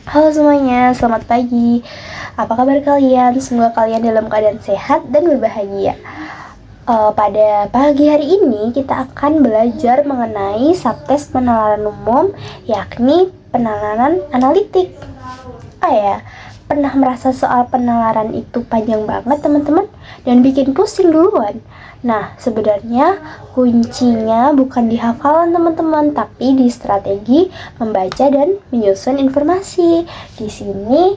Halo semuanya, selamat pagi. Apa kabar kalian? Semoga kalian dalam keadaan sehat dan berbahagia. Pada pagi hari ini kita akan belajar mengenai subtes penalaran umum, yakni penalaran analitik. Pernah merasa soal penalaran itu panjang banget teman-teman dan bikin pusing duluan? Nah, sebenarnya kuncinya bukan di hafalan teman-teman, tapi di strategi membaca dan menyusun informasi. Di sini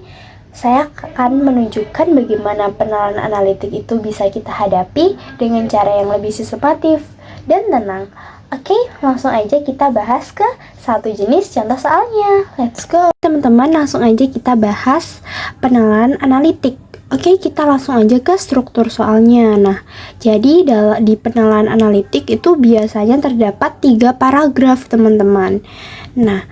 saya akan menunjukkan bagaimana penalaran analitik itu bisa kita hadapi dengan cara yang lebih sistematif dan tenang. Oke, langsung aja kita bahas ke satu jenis contoh soalnya. Let's go. Teman-teman, langsung aja kita bahas penalaran analitik. Oke, kita langsung aja ke struktur soalnya. Nah, jadi di penalaran analitik itu biasanya terdapat 3 paragraf, teman-teman. Nah,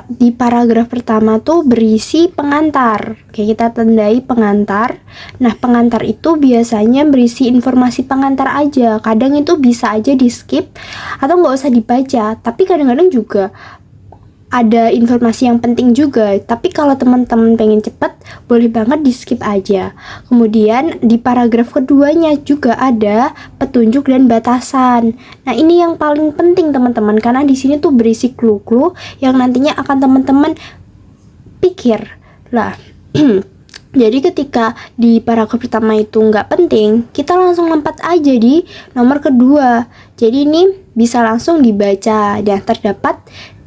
di paragraf pertama tuh berisi pengantar. Oke, kita tandai pengantar. Nah, pengantar itu biasanya berisi informasi pengantar aja. Kadang itu bisa aja di skip atau nggak usah dibaca. Tapi kadang-kadang juga ada informasi yang penting juga, tapi kalau teman-teman pengen cepet, boleh banget di skip aja. Kemudian di paragraf keduanya juga ada petunjuk dan batasan. Nah, ini yang paling penting teman-teman, karena di sini tuh berisi clue-clue yang nantinya akan teman-teman pikir lah. Jadi ketika di paragraf pertama itu nggak penting, kita langsung lompat aja di nomor kedua. Jadi ini bisa langsung dibaca dan terdapat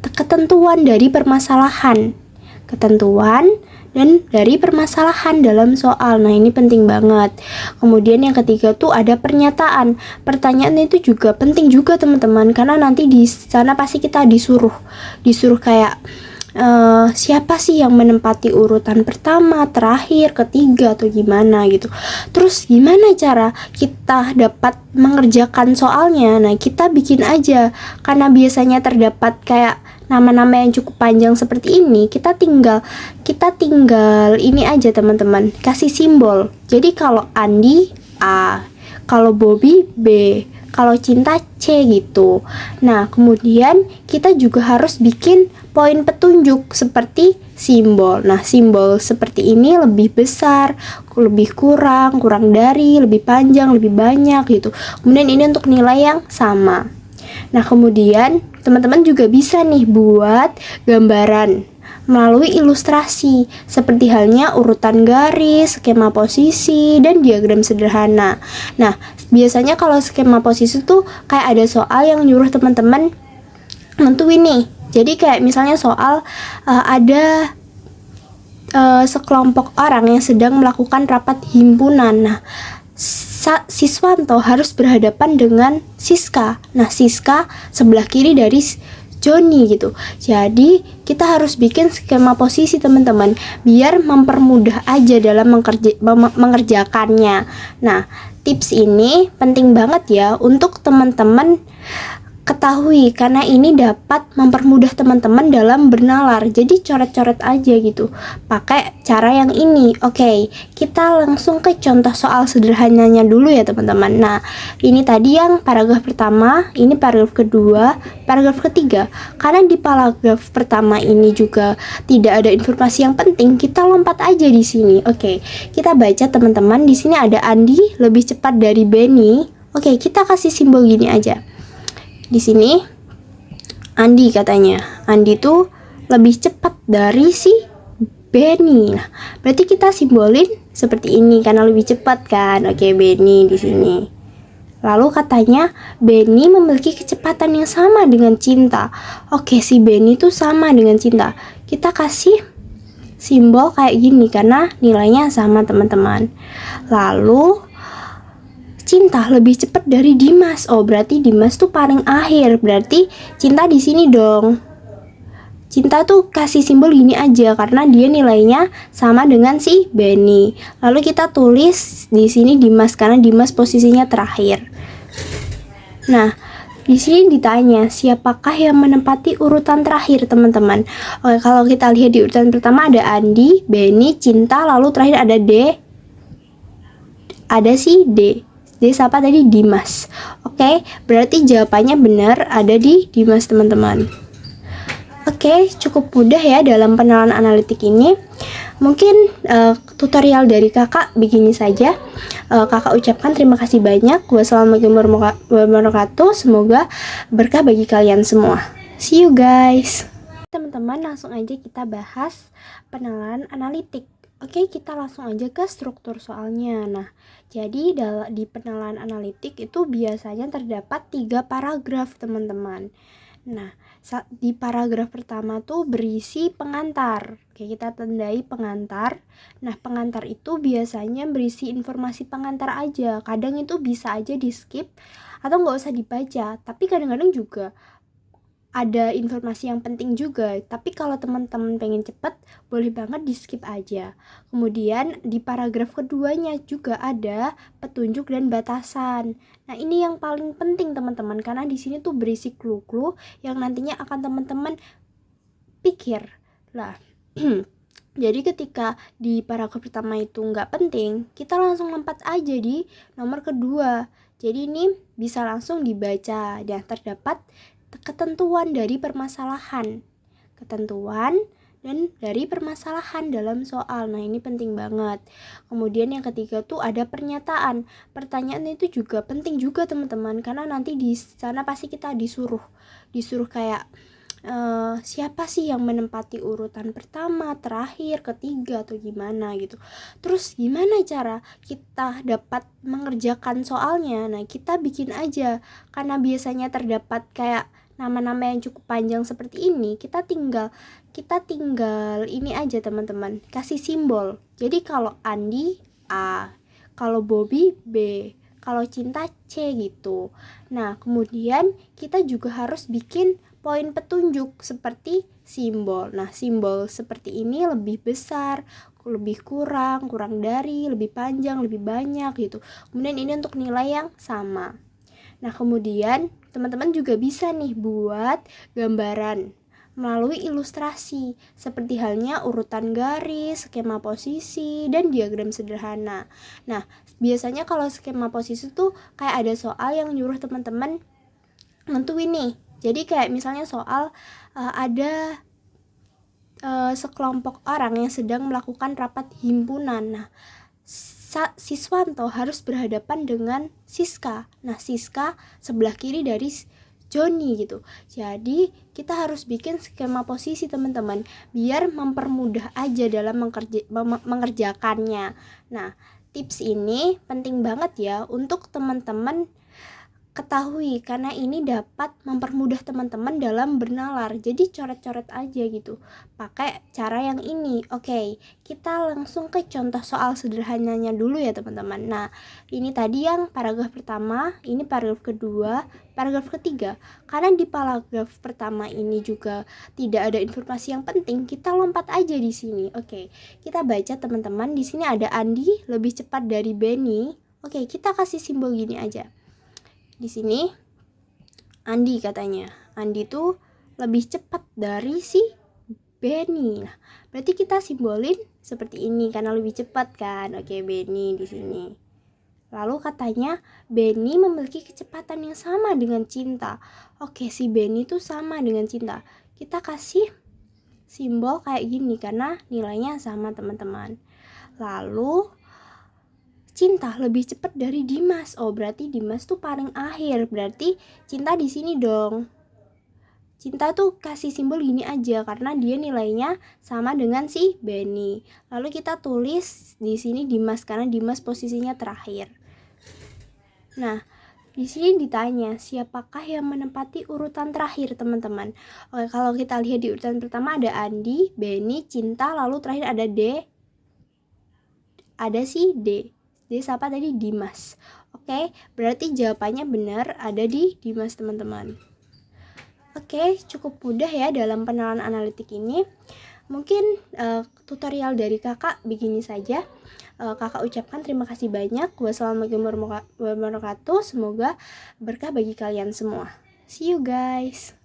ketentuan dari permasalahan. Ketentuan dan dari permasalahan dalam soal. Nah, ini penting banget. Kemudian yang ketiga tuh ada pernyataan. Pertanyaan itu juga penting juga teman-teman, karena nanti di sana pasti kita disuruh kayak siapa sih yang menempati urutan pertama, terakhir, ketiga, atau gimana gitu. Terus gimana cara kita dapat mengerjakan soalnya? Nah, kita bikin aja, karena biasanya terdapat kayak nama-nama yang cukup panjang seperti ini, kita tinggal ini aja teman-teman, kasih simbol. Jadi kalau Andi A, kalau Bobby B, kalau Cinta C gitu. Nah, kemudian kita juga harus bikin poin petunjuk seperti simbol. Nah, simbol seperti ini lebih besar, lebih kurang dari, lebih panjang, lebih banyak gitu. Kemudian ini untuk nilai yang sama. Nah, kemudian teman-teman juga bisa nih buat gambaran melalui ilustrasi, seperti halnya urutan garis, skema posisi, dan diagram sederhana. Nah, biasanya kalau skema posisi tuh kayak ada soal yang nyuruh teman-teman nentuin nih. Jadi kayak misalnya soal ada sekelompok orang yang sedang melakukan rapat himpunan. Nah, Siswanto harus berhadapan dengan Siska. Nah, Siska sebelah kiri dari Joni gitu. Jadi kita harus bikin skema posisi teman-teman, biar mempermudah aja dalam mengerjakannya. Nah, tips ini penting banget ya untuk teman-teman ketahui, karena ini dapat mempermudah teman-teman dalam bernalar. Jadi coret-coret aja gitu, pakai cara yang ini. Oke, kita langsung ke contoh soal sederhananya dulu ya teman-teman. Nah, ini tadi yang paragraf pertama, ini paragraf kedua, paragraf ketiga. Karena di paragraf pertama ini juga tidak ada informasi yang penting, kita lompat aja di sini. Oke, kita baca teman-teman. Di sini ada Andi lebih cepat dari Benny. Oke, kita kasih simbol gini aja. Di sini Andi katanya, Andi tuh lebih cepat dari si Benny. Nah, berarti kita simbolin seperti ini karena lebih cepat kan. Oke, Benny di sini. Lalu katanya Benny memiliki kecepatan yang sama dengan Cinta. Oke, si Benny tuh sama dengan Cinta. Kita kasih simbol kayak gini karena nilainya sama teman-teman. Lalu Cinta lebih cepat dari Dimas. Oh, berarti Dimas tuh paling akhir. Berarti Cinta di sini dong. Cinta tuh kasih simbol gini aja karena dia nilainya sama dengan si Benny. Lalu kita tulis di sini Dimas karena Dimas posisinya terakhir. Nah, di sini ditanya siapakah yang menempati urutan terakhir teman-teman. Oke, kalau kita lihat di urutan pertama ada Andi, Benny, Cinta, lalu terakhir ada D. Ada si D. Dia siapa tadi? Dimas. Oke, berarti jawabannya benar ada di Dimas teman-teman. Oke, cukup mudah ya dalam pengenalan analitik ini. Mungkin tutorial dari kakak begini saja. Kakak ucapkan terima kasih banyak. Wassalamualaikum warahmatullahi wabarakatuh. Semoga berkah bagi kalian semua. See you guys. Teman-teman, langsung aja kita bahas pengenalan analitik. Oke, kita langsung aja ke struktur soalnya. Nah, jadi di pengenalan analitik itu biasanya terdapat 3 paragraf, teman-teman. Nah, di paragraf pertama tuh berisi pengantar. Oke, kita tandai pengantar. Nah, pengantar itu biasanya berisi informasi pengantar aja. Kadang itu bisa aja di skip atau nggak usah dibaca. Tapi kadang-kadang juga ada informasi yang penting juga. Tapi kalau teman-teman pengen cepet, boleh banget di skip aja. Kemudian di paragraf keduanya juga ada petunjuk dan batasan. Nah, ini yang paling penting teman-teman, karena di sini tuh berisi clue-clue yang nantinya akan teman-teman pikir. Lah, jadi ketika di paragraf pertama itu nggak penting, kita langsung lompat aja di nomor kedua. Jadi ini bisa langsung dibaca dan terdapat ketentuan dari permasalahan. Ketentuan dan dari permasalahan dalam soal. Nah, ini penting banget. Kemudian yang ketiga tuh ada pernyataan. Pertanyaan itu juga penting juga teman-teman, karena nanti di sana pasti kita disuruh kayak siapa sih yang menempati urutan pertama, terakhir, ketiga atau gimana gitu. Terus gimana cara kita dapat mengerjakan soalnya? Nah, kita bikin aja. Karena biasanya terdapat kayak nama-nama yang cukup panjang seperti ini, kita tinggal ini aja teman-teman, kasih simbol. Jadi kalau Andi A, kalau Bobby B, kalau Cinta C gitu. Nah, kemudian kita juga harus bikin poin petunjuk seperti simbol. Nah, simbol seperti ini lebih besar, lebih kurang dari, lebih panjang, lebih banyak gitu. Kemudian ini untuk nilai yang sama. Nah, kemudian teman-teman juga bisa nih buat gambaran melalui ilustrasi, seperti halnya urutan garis, skema posisi, dan diagram sederhana. Nah, biasanya kalau skema posisi tuh kayak ada soal yang nyuruh teman-teman nentuin nih. Jadi kayak misalnya soal ada sekelompok orang yang sedang melakukan rapat himpunan. Nah, Siswanto harus berhadapan dengan Siska. Nah, Siska sebelah kiri dari Joni gitu. Jadi kita harus bikin skema posisi teman-teman, biar mempermudah aja dalam mengerjakannya. Nah, tips ini penting banget ya untuk teman-teman ketahui, karena ini dapat mempermudah teman-teman dalam bernalar. Jadi coret-coret aja gitu, pakai cara yang ini. Oke, kita langsung ke contoh soal sederhananya dulu ya teman-teman. Nah, ini tadi yang paragraf pertama, ini paragraf kedua, paragraf ketiga. Karena di paragraf pertama ini juga tidak ada informasi yang penting, kita lompat aja di sini. Oke, kita baca teman-teman. Di sini ada Andi lebih cepat dari Benny. Oke, kita kasih simbol gini aja. Di sini Andi katanya. Andi tuh lebih cepat dari si Benny. Nah, berarti kita simbolin seperti ini karena lebih cepat kan. Oke, Benny di sini. Lalu katanya Benny memiliki kecepatan yang sama dengan Cinta. Oke, si Benny tuh sama dengan Cinta. Kita kasih simbol kayak gini karena nilainya sama teman-teman. Lalu Cinta lebih cepat dari Dimas. Oh, berarti Dimas tuh paling akhir. Berarti Cinta di sini dong. Cinta tuh kasih simbol gini aja karena dia nilainya sama dengan si Benny. Lalu kita tulis di sini Dimas karena Dimas posisinya terakhir. Nah, di sini ditanya siapakah yang menempati urutan terakhir, teman-teman. Oke, kalau kita lihat di urutan pertama ada Andi, Benny, Cinta, lalu terakhir ada D. Ada si D. Dia siapa tadi? Dimas. Oke, berarti jawabannya benar ada di Dimas, teman-teman. Oke, cukup mudah ya dalam pengenalan analitik ini. Mungkin tutorial dari kakak begini saja. Kakak ucapkan terima kasih banyak. Wassalamualaikum warahmatullahi wabarakatuh. Semoga berkah bagi kalian semua. See you guys.